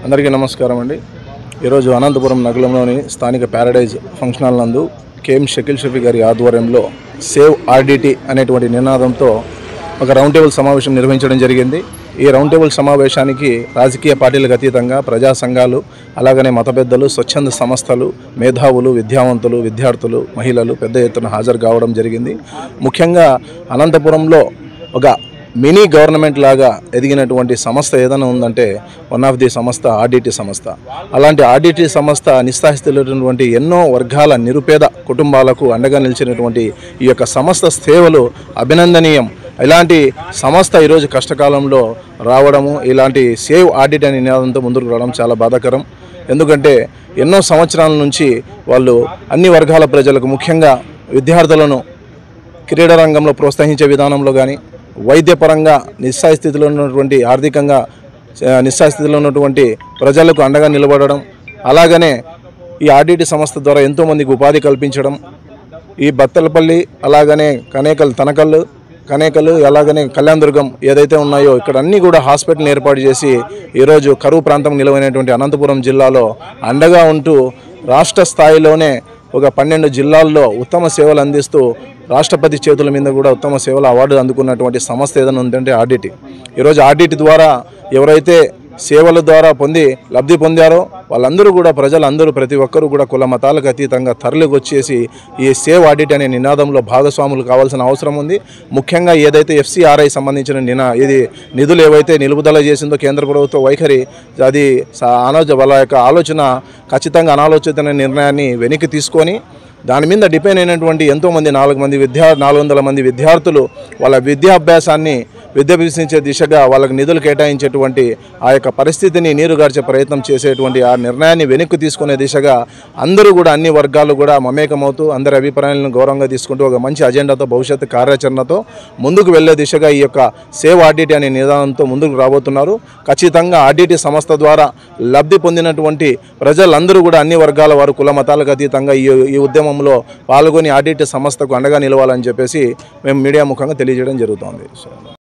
అందరికీ నమస్కారం అండి. ఈరోజు అనంతపురం నగరంలోని స్థానిక ప్యారడైజ్ ఫంక్షన్ హాల్ నందు కేఎం షకీల్ షఫీ గారి ఆధ్వర్యంలో సేవ్ ఆర్డిటి అనేటువంటి నినాదంతో ఒక రౌండ్ టేబుల్ సమావేశం నిర్వహించడం జరిగింది. ఈ రౌండ్ టేబుల్ సమావేశానికి రాజకీయ పార్టీలకు అతీతంగా ప్రజా సంఘాలు, అలాగనే మత పెద్దలు, స్వచ్ఛంద సంస్థలు, మేధావులు, విద్యావంతులు, విద్యార్థులు, మహిళలు పెద్ద ఎత్తున హాజరు కావడం జరిగింది. ముఖ్యంగా అనంతపురంలో ఒక మినీ గవర్నమెంట్ లాగా ఎదిగినటువంటి సంస్థ ఏదైనా ఉందంటే వన్ ఆఫ్ ది సంస్థ ఆర్డిటి సంస్థ. అలాంటి ఆర్డిటి సంస్థ నిస్సాహితులైనటువంటి ఎన్నో వర్గాల నిరుపేద కుటుంబాలకు అండగా నిలిచినటువంటి ఈ యొక్క సంస్థ సేవలు అభినందనీయం. ఇలాంటి సంస్థ ఈరోజు కష్టకాలంలో రావడము, ఇలాంటి సేవ్ ఆర్డిటి అనే నినాదంతో ముందుకు రావడం చాలా బాధాకరం. ఎందుకంటే ఎన్నో సంవత్సరాల నుంచి వాళ్ళు అన్ని వర్గాల ప్రజలకు, ముఖ్యంగా విద్యార్థులను క్రీడా రంగంలో ప్రోత్సహించే విధానంలో కానీ, వైద్యపరంగా నిస్సాయ స్థితిలో ఉన్నటువంటి, ఆర్థికంగా నిస్సాయ స్థితిలో ఉన్నటువంటి ప్రజలకు అండగా నిలబడడం, అలాగనే ఈ ఆర్డిటి సంస్థ ద్వారా ఎంతోమందికి ఉపాధి కల్పించడం, ఈ బత్తలపల్లి, అలాగనే కనేకలు, అలాగనే కళ్యాణదుర్గం ఏదైతే ఉన్నాయో ఇక్కడ అన్నీ కూడా హాస్పిటల్ ఏర్పాటు చేసి ఈరోజు కరువు ప్రాంతం నిలవైనటువంటి అనంతపురం జిల్లాలో అండగా ఉంటూ రాష్ట్ర స్థాయిలోనే ఒక 12 జిల్లాల్లో ఉత్తమ సేవలు అందిస్తూ రాష్ట్రపతి చేతుల మీద కూడా ఉత్తమ సేవల అవార్డు అందుకున్నటువంటి సంస్థ ఏదైనా ఉందంటే ఆర్డిటి. ఈరోజు ఆర్డిటి ద్వారా ఎవరైతే సేవల ద్వారా లబ్ధి పొందారో వాళ్ళందరూ కూడా, ప్రజలందరూ, ప్రతి ఒక్కరూ కూడా కుల మతాలకు అతీతంగా తరలికొచ్చేసి ఈ సేవ్ ఆర్డిటి అనే నినాదంలో భాగస్వాములు కావాల్సిన అవసరం ఉంది. ముఖ్యంగా ఏదైతే ఎఫ్సిఆర్ఐ సంబంధించిన ఇది నిధులు ఏవైతే నిలుపుదల చేసిందో కేంద్ర ప్రభుత్వ వైఖరి, అది వాళ్ళ యొక్క ఆలోచన ఖచ్చితంగా అనాలోచిత నిర్ణయాన్ని వెనక్కి తీసుకొని దాని మీద డిపెండ్ అయినటువంటి ఎంతోమంది 400 మంది విద్యార్థులు వాళ్ళ విద్యాభ్యాసాన్ని విద్యాభ్యసించే దిశగా వాళ్ళకి నిధులు కేటాయించేటువంటి ఆ యొక్క పరిస్థితిని నీరుగార్చే ప్రయత్నం చేసేటువంటి ఆ నిర్ణయాన్ని వెనక్కి తీసుకునే దిశగా అందరూ కూడా, అన్ని వర్గాలు కూడా మమేకమవుతూ అందరి అభిప్రాయాలను గౌరవంగా తీసుకుంటూ ఒక మంచి అజెండాతో, భవిష్యత్తు కార్యాచరణతో ముందుకు వెళ్లే దిశగా ఈ యొక్క సేవ్ ఆర్డిటి అనే నిదానంతో ముందుకు రాబోతున్నారు. ఖచ్చితంగా ఆర్డిటి సంస్థ ద్వారా లబ్ధి పొందినటువంటి ప్రజలందరూ కూడా, అన్ని వర్గాల వారు, కుల మతాలకు అతీతంగా ఈ ఉద్యమంలో పాల్గొని ఆర్డిటి సంస్థకు అండగా నిలవాలని చెప్పేసి మేము మీడియా ముఖంగా తెలియజేయడం జరుగుతోంది.